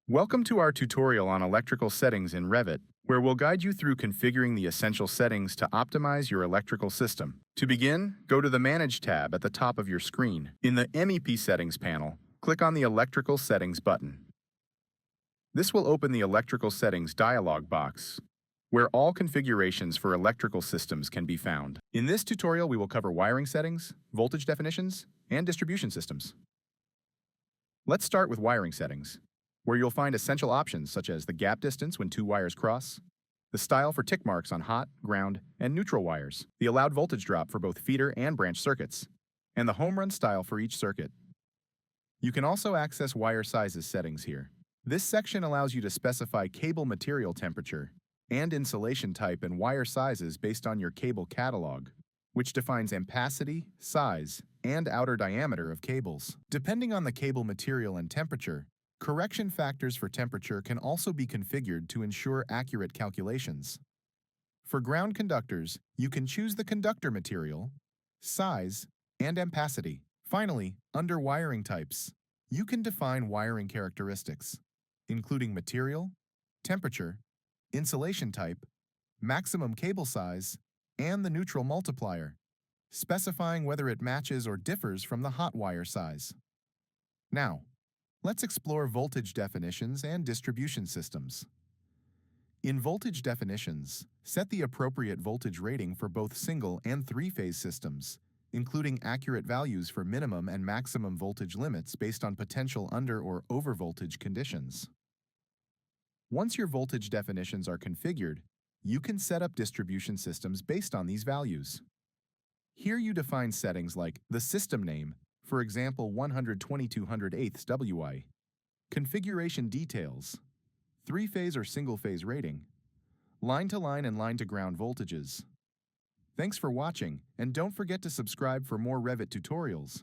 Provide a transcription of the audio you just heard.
Welcome to our tutorial on electrical settings in Revit, where we'll guide you through configuring the essential settings to optimize your electrical system. To begin, go to the Manage tab at the top of your screen. In the MEP Settings panel, click on the Electrical Settings button. This will open the Electrical Settings dialog box, where all configurations for electrical systems can be found. In this tutorial, we will cover wiring settings, voltage definitions, and distribution systems. Let's start with wiring settings, where you'll find essential options such as the gap distance when two wires cross, the style for tick marks on hot, ground, and neutral wires, the allowed voltage drop for both feeder and branch circuits, and the home run style for each circuit. You can also access wire sizes settings here. This section allows you to specify cable material temperature and insulation type and wire sizes based on your cable catalog, which defines ampacity, size, and outer diameter of cables. Depending on the cable material and temperature, correction factors for temperature can also be configured to ensure accurate calculations. For ground conductors, you can choose the conductor material, size, and ampacity. Finally, under wiring types, you can define wiring characteristics, including material, temperature, insulation type, maximum cable size, and the neutral multiplier, specifying whether it matches or differs from the hot wire size. Now, let's explore voltage definitions and distribution systems. In voltage definitions, set the appropriate voltage rating for both single and three-phase systems, including accurate values for minimum and maximum voltage limits based on potential under or over voltage conditions. Once your voltage definitions are configured, you can set up distribution systems based on these values. Here you define settings like the system name, for example 122/108 WI, configuration details, three-phase or single-phase rating, line-to-line and line-to-ground voltages. Thanks for watching, and don't forget to subscribe for more Revit tutorials.